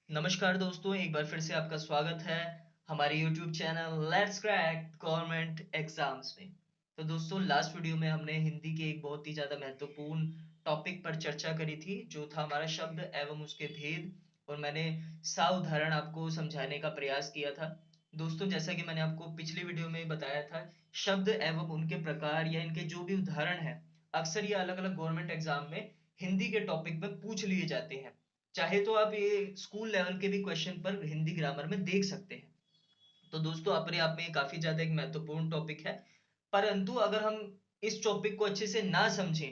नमस्कार दोस्तों, एक बार फिर से आपका स्वागत है हमारे YouTube channel let's crack government exams में। तो दोस्तों, लास्ट वीडियो में हमने हिंदी के एक बहुत ही ज़्यादा महत्वपूर्ण टॉपिक पर चर्चा करी थी, जो था हमारा शब्द एवं उसके भेद। और मैंने साउदाहरण आपको समझाने का प्रयास किया था। दोस्तों, जैसा कि मैंने आपको पिछली वीडियो में बताया था, शब्द एवं उनके प्रकार या इनके जो भी उदाहरण हैं, अक्सर ये अलग अलग गवर्नमेंट एग्जाम में हिंदी के टॉपिक में पूछ लिए जाते हैं। चाहे तो आप ये स्कूल लेवल के भी क्वेश्चन पर हिंदी ग्रामर में देख सकते हैं। तो दोस्तों, अपने आप में ये काफी ज्यादा एक महत्वपूर्ण टॉपिक है। परंतु अगर हम इस टॉपिक को अच्छे से ना समझें,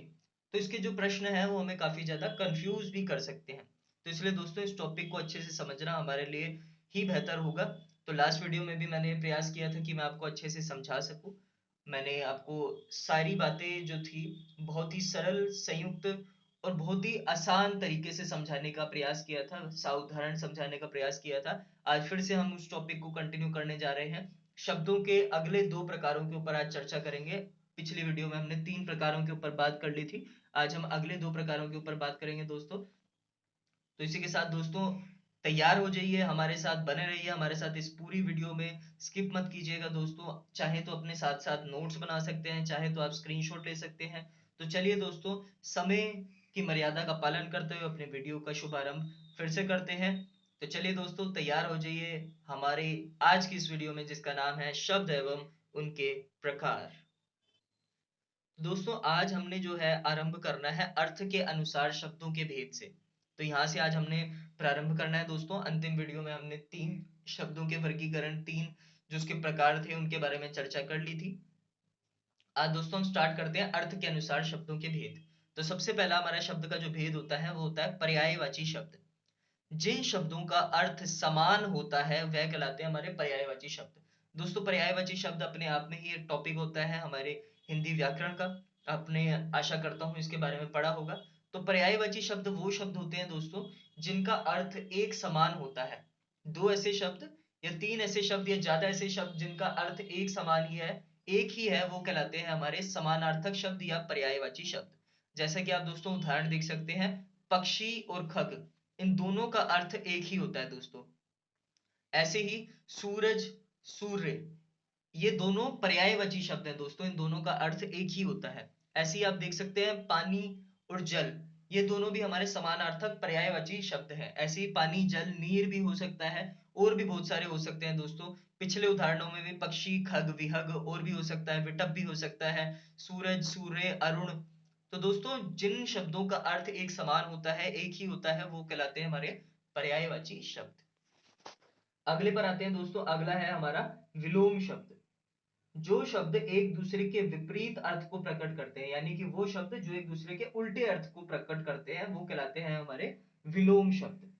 तो इसके जो प्रश्न है वो हमें काफी ज्यादा कंफ्यूज भी कर सकते हैं। तो इसलिए दोस्तों, इस टॉपिक को अच्छे से समझना हमारे लिए ही बेहतर होगा। तो लास्ट वीडियो में भी मैंने प्रयास किया था कि मैं आपको अच्छे से समझा सकूं। मैंने आपको सारी बातें जो थी बहुत ही सरल, संयुक्त और बहुत ही आसान तरीके से समझाने का प्रयास किया था, साउदाहरण समझाने का प्रयास किया था। आज फिर से हम उस टॉपिक को कंटिन्यू करने जा रहे हैं। शब्दों के अगले दो प्रकारों के ऊपर आज चर्चा करेंगे। पिछली वीडियो में हमने तीन प्रकारों के ऊपर बात कर ली थी। आज हम अगले दो प्रकारों के ऊपर बात करेंगे दोस्तों। तो इसी के साथ दोस्तों, तैयार हो जाइए, हमारे साथ बने रहिए, हमारे साथ इस पूरी वीडियो में स्किप मत कीजिएगा दोस्तों। चाहे तो अपने साथ साथ नोट्स बना सकते हैं, चाहे तो आप स्क्रीनशॉट ले सकते हैं। तो चलिए दोस्तों, समय की मर्यादा का पालन करते हुए अपने वीडियो का शुभारंभ फिर से करते हैं। तो चलिए दोस्तों, तैयार हो जाइए हमारे आज की इस वीडियो में, जिसका नाम है शब्द एवं उनके प्रकार। दोस्तों, आज हमने जो है आरंभ करना है अर्थ के अनुसार शब्दों के भेद से। तो यहाँ से आज हमने प्रारंभ करना है दोस्तों। अंतिम वीडियो में हमने तीन शब्दों के वर्गीकरण, तीन जो उसके प्रकार थे उनके बारे में चर्चा कर ली थी। आज दोस्तों हम स्टार्ट करते हैं अर्थ के अनुसार शब्दों के भेद। तो सबसे पहला हमारा शब्द का जो भेद होता है वो होता है पर्यायवाची शब्द। जिन शब्दों का अर्थ समान होता है वह कहलाते हैं हमारे पर्यायवाची शब्द। दोस्तों, पर्यायवाची शब्द अपने आप में ही एक टॉपिक होता है हमारे हिंदी व्याकरण का। आपने, आशा करता हूँ, इसके बारे में पढ़ा होगा। तो पर्यायवाची शब्द वो शब्द होते हैं दोस्तों, जिनका अर्थ एक समान होता है। दो ऐसे शब्द या तीन ऐसे शब्द या ज्यादा ऐसे शब्द जिनका अर्थ एक समान ही है, एक ही है, वो कहलाते हैं हमारे समानार्थक शब्द या पर्यायवाची शब्द। जैसा कि आप दोस्तों उदाहरण देख सकते हैं, पक्षी और खग, इन दोनों का अर्थ एक ही होता है दोस्तों। ऐसे ही सूरज, सूर्य, ये दोनों पर्यायवाची शब्द हैं दोस्तों, इन दोनों का अर्थ एक ही होता है। ऐसे ही आप देख सकते हैं पानी और जल, ये दोनों भी हमारे समानार्थक पर्यायवाची शब्द हैं। ऐसे ही पानी, जल, नीर भी हो सकता है, और भी बहुत सारे हो सकते हैं दोस्तों। पिछले उदाहरणों में भी पक्षी, खग, विहग, और भी हो सकता है, विटप भी हो सकता है, सूरज, सूर्य, अरुण। तो दोस्तों, जिन शब्दों का अर्थ एक समान होता है, एक ही होता है, वो कहलाते हैं हमारे पर्यायवाची शब्द। अगले पर आते हैं दोस्तों। अगला है हमारा विलोम शब्द। जो शब्द एक दूसरे के विपरीत अर्थ को प्रकट करते हैं, यानी कि वो शब्द जो एक दूसरे के उल्टे अर्थ को प्रकट करते हैं, वो कहलाते हैं हमारे विलोम शब्द।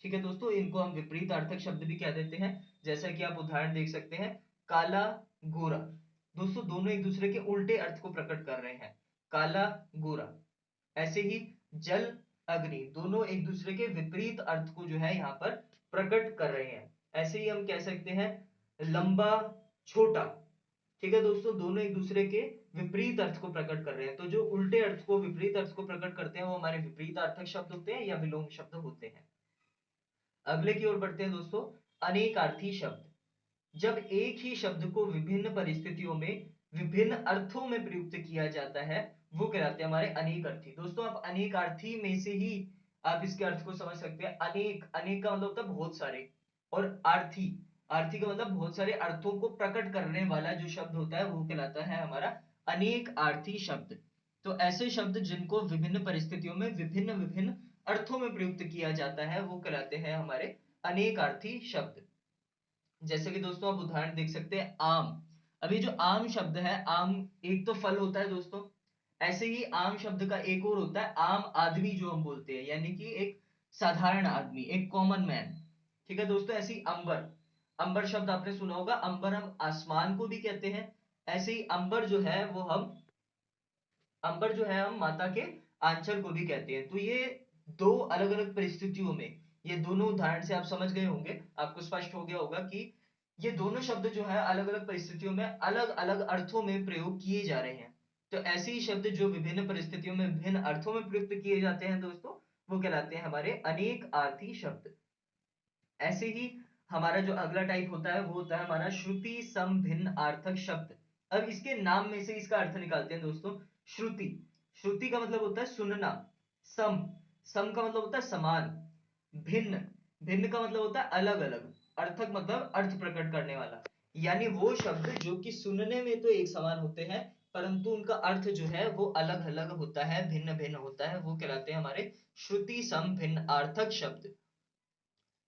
ठीक है दोस्तों, इनको हम विपरीत अर्थक शब्द भी कह देते हैं। जैसा कि आप उदाहरण देख सकते हैं, काला, गोरा। दोस्तों, दोनों एक दूसरे के उल्टे अर्थ को प्रकट कर रहे हैं, काला, गोरा। ऐसे ही जल, अग्नि, दोनों एक दूसरे के विपरीत अर्थ को जो है यहाँ पर प्रकट कर रहे हैं। ऐसे ही हम कह सकते हैं लंबा, छोटा। ठीक है दोस्तों, दोनों एक दूसरे के विपरीत अर्थ को प्रकट कर रहे हैं। तो जो उल्टे अर्थ को, विपरीत अर्थ को प्रकट करते हैं, वो हमारे विपरीत अर्थक शब्द होते हैं या विलोम शब्द होते हैं। अगले की ओर बढ़ते हैं दोस्तों। अनेकार्थी शब्द। जब एक ही शब्द को विभिन्न परिस्थितियों में विभिन्न अर्थों में प्रयुक्त किया जाता है, वो कहलाते हैं हमारे अनेक अर्थी। दोस्तों, आप अनेक अर्थी में से ही आप इसके अर्थ को समझ सकते हैं। अनेक, अनेक का मतलब होता है बहुत सारे, और आर्थी, आर्थी का मतलब बहुत सारे अर्थों को प्रकट करने वाला जो शब्द होता है, वो कहलाता है हमारा अनेक आर्थी शब्द। तो ऐसे शब्द जिनको विभिन्न परिस्थितियों में विभिन्न विभिन्न अर्थों में प्रयुक्त किया जाता है, वो कहलाते हैं हमारे अनेकार्थी शब्द। जैसे कि दोस्तों आप उदाहरण देख सकते हैं, आम। अभी जो आम शब्द है, आम एक तो फल होता है दोस्तों। ऐसे ही आम शब्द का एक और होता है आम आदमी, जो हम बोलते हैं, यानी कि एक साधारण आदमी, एक कॉमन मैन। ठीक है दोस्तों, ऐसे ही अंबर, अंबर शब्द आपने सुना होगा, अंबर हम आसमान को भी कहते हैं। ऐसे ही अंबर जो है वो हम, अंबर जो है हम माता के आंचल को भी कहते हैं। तो ये दो अलग अलग परिस्थितियों में, ये दोनों उदाहरण से आप समझ गए होंगे, आपको स्पष्ट हो गया होगा कि ये दोनों शब्द जो है अलग अलग परिस्थितियों में अलग अलग अर्थों में प्रयोग किए जा रहे हैं। तो ऐसे ही शब्द जो विभिन्न परिस्थितियों में विभिन्न अर्थों में प्रयुक्त किए जाते हैं दोस्तों, वो कहलाते हैं हमारे अनेक अर्थी शब्द। ऐसे ही हमारा जो अगला टाइप होता है वो होता है हमारा श्रुति सम भिन्न आर्थक शब्द। अब इसके नाम में से इसका अर्थ निकालते हैं दोस्तों। श्रुति, श्रुति का मतलब होता है सुनना। सम, सम का मतलब होता है समान। भिन्न, भिन्न का मतलब होता है अलग अलग। अर्थक मतलब अर्थ प्रकट करने वाला। यानी वो शब्द जो कि सुनने में तो एक समान होते हैं परंतु उनका अर्थ जो है वो अलग अलग होता है, भिन्न भिन्न होता है, वो कहलाते हैं हमारे श्रुति सम भिन्न आर्थक शब्द।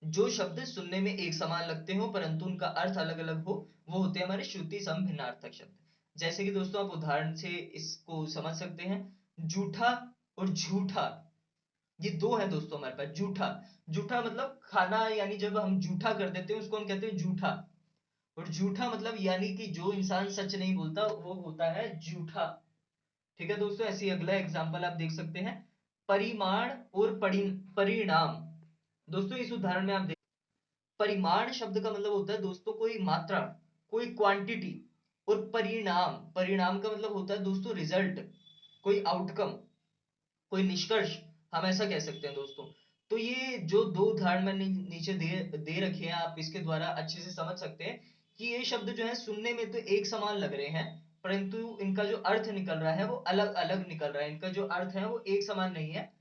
जो शब्द सुनने में एक समान लगते हो परंतु उनका अर्थ अलग अलग हो, वो होते हैं हमारे श्रुति सम भिन्नार्थक शब्द। जैसे कि दोस्तों आप उदाहरण से इसको समझ सकते हैं। जूठा और झूठा, ये दो है दोस्तों हमारे पास। जूठा, जूठा मतलब खाना, यानी जब हम जूठा कर देते हैं उसको हम कहते हैं जूठा। और झूठा मतलब यानी कि जो इंसान सच नहीं बोलता वो होता है झूठा। ठीक है दोस्तों, ऐसे अगला एग्जांपल आप देख सकते हैं। परिमाण और परिणाम। दोस्तों इस उदाहरण में आप परिमाण शब्द का मतलब होता है दोस्तों कोई मात्रा, कोई क्वांटिटी। और परिणाम, परिणाम का मतलब होता है दोस्तों रिजल्ट, कोई आउटकम, कोई निष्कर्ष, हम ऐसा कह सकते हैं दोस्तों। तो ये जो दो उदाहरण मैंने नीचे दे रखे हैं, आप इसके द्वारा अच्छे से समझ सकते हैं कि ये शब्द जो है सुनने में तो एक समान लग रहे हैं परंतु इनका जो अर्थ निकल रहा है वो अलग अलग निकल रहा है। इनका जो अर्थ है वो एक समान नहीं है,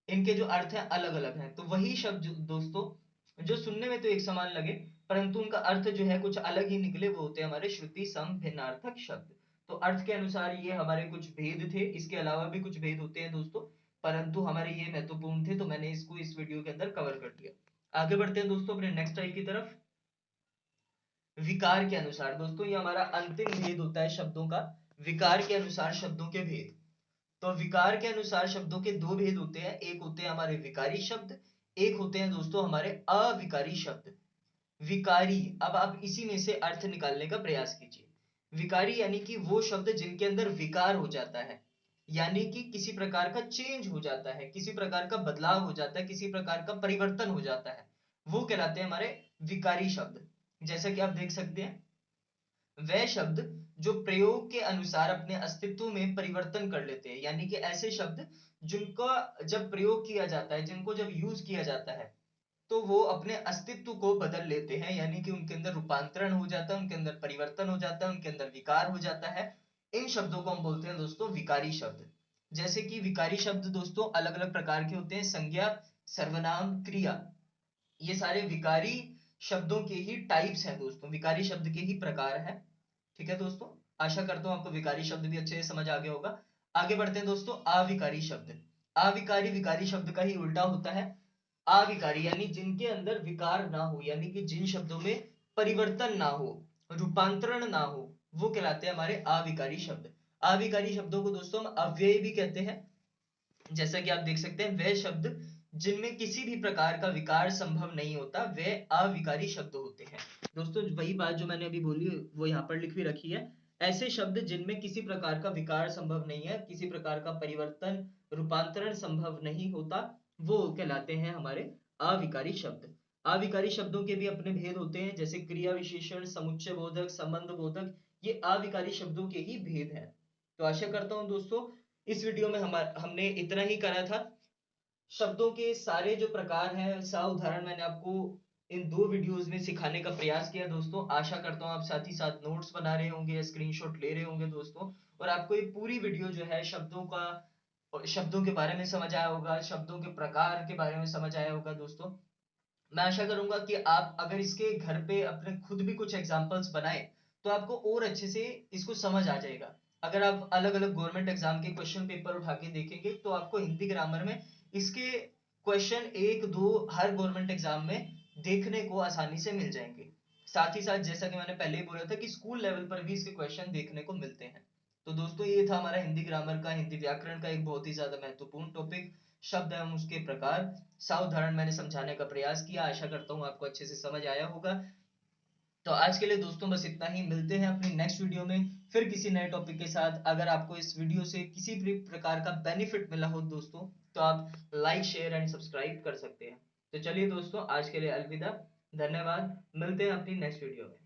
इनके जो अर्थ है अलग अलग हैं। तो वही शब्द दोस्तों जो सुनने में तो एक समान लगे परंतु उनका अर्थ जो है कुछ अलग ही निकले, वो होते हैं हमारे श्रुति सम भिन्नार्थक शब्द। तो अर्थ के अनुसार ये हमारे कुछ भेद थे, इसके अलावा भी कुछ भेद होते हैं दोस्तों, परंतु हमारे ये महत्वपूर्ण थे तो मैंने इसको इस वीडियो के अंदर कवर कर दिया। आगे बढ़ते हैं दोस्तों अपने नेक्स्ट टाइप की तरफ। विकार के अनुसार दोस्तों, ये हमारा अंतिम भेद होता है शब्दों का, विकार के अनुसार शब्दों के भेद। तो विकार के अनुसार शब्दों के दो भेद होते हैं, एक होते हैं हमारे विकारी शब्द, एक होते हैं दोस्तों हमारे अविकारी शब्द। विकारी, अब आप इसी में से अर्थ निकालने का प्रयास कीजिए। विकारी यानी कि वो शब्द जिनके अंदर विकार हो जाता है, यानी कि किसी प्रकार का चेंज हो जाता है, किसी प्रकार का बदलाव हो जाता है, किसी प्रकार का परिवर्तन हो जाता है, वो कहलाते हैं हमारे विकारी शब्द। जैसा कि आप देख सकते हैं, वह शब्द जो प्रयोग के अनुसार अपने अस्तित्व में परिवर्तन कर लेते हैं, यानी कि ऐसे शब्द जिनका जब प्रयोग किया जाता है, जिनको जब यूज किया जाता है तो वो अपने अस्तित्व को बदल लेते हैं, यानी कि उनके अंदर रूपांतरण हो जाता है, उनके अंदर परिवर्तन हो जाता है, उनके अंदर विकार हो जाता है। इन शब्दों को हम बोलते हैं दोस्तों विकारी शब्द। जैसे कि विकारी शब्द दोस्तों अलग अलग प्रकार के होते हैं, संज्ञा, सर्वनाम, क्रिया, ये सारे विकारी शब्दों के ही टाइप्स हैं दोस्तों, विकारी शब्द के ही प्रकार हैं। ठीक है दोस्तों, आशा करता हूं आपको विकारी शब्द भी अच्छे से समझ आ गया होगा। आगे बढ़ते हैं दोस्तों अविकारी शब्द। अविकारी विकारी शब्द का ही उल्टा होता है। अविकारी यानी जिनके अंदर विकार ना हो, यानी कि जिन शब्दों में परिवर्तन ना हो, रूपांतरण ना हो, वो कहलाते हैं हमारे अविकारी शब्द। अविकारी शब्दों को दोस्तों हम अव्यय भी कहते हैं। जैसा कि आप देख सकते हैं, वे शब्द जिनमें किसी भी प्रकार का विकार संभव नहीं होता वे अविकारी शब्द होते हैं। दोस्तों वही बात जो मैंने अभी बोली वो यहाँ पर लिख भी रखी है। ऐसे शब्द जिनमें किसी प्रकार का विकार संभव नहीं है, किसी प्रकार का परिवर्तन रूपांतरण संभव नहीं होता, वो कहलाते हैं हमारे अविकारी शब्द। अविकारी शब्दों के भी अपने भेद होते हैं, जैसे क्रिया विशेषण, समुच्चय बोधक, संबंध बोधक, ये अविकारी शब्दों के ही भेद हैं। तो आशा करता हूं दोस्तों इस वीडियो में हमने इतना ही करा था। शब्दों के सारे जो प्रकार हैं सा उदाहरण मैंने आपको इन दो वीडियोस में सिखाने का प्रयास किया दोस्तों। आशा करता हूँ आप साथ ही साथ नोट्स बना रहे होंगे, स्क्रीनशॉट ले रहे होंगे दोस्तों, और आपको ये पूरी वीडियो जो है शब्दों का, शब्दों के बारे में समझ आया होगा, शब्दों के प्रकार के बारे में समझ आया होगा दोस्तों। मैं आशा करूंगा कि आप अगर इसके घर पे अपने खुद भी कुछ एग्जांपल्स बनाए तो आपको और अच्छे से इसको समझ आ जाएगा। अगर आप अलग अलग गवर्नमेंट एग्जाम के क्वेश्चन पेपर उठा के देखेंगे तो आपको हिंदी ग्रामर में इसके क्वेश्चन एक दो हर गवर्नमेंट एग्जाम में देखने को आसानी से मिल जाएंगे। साथ ही साथ जैसा कि मैंने पहले ही बोला था कि स्कूल लेवल पर भी इसके क्वेश्चन देखने को मिलते हैं। तो दोस्तों ये था हमारा हिंदी ग्रामर का, हिंदी व्याकरण का एक बहुत ही ज्यादा महत्वपूर्ण टॉपिक, शब्द एवं उसके प्रकार। सावधारण मैंने समझाने का प्रयास किया, आशा करता हूँ आपको अच्छे से समझ आया होगा। तो आज के लिए दोस्तों बस इतना ही, मिलते हैं अपनी नेक्स्ट वीडियो में फिर किसी नए टॉपिक के साथ। अगर आपको इस वीडियो से किसी भी प्रकार का बेनिफिट मिला हो दोस्तों तो आप लाइक शेयर एंड सब्सक्राइब कर सकते हैं। तो चलिए दोस्तों आज के लिए अलविदा, धन्यवाद, मिलते हैं अपनी नेक्स्ट वीडियो में।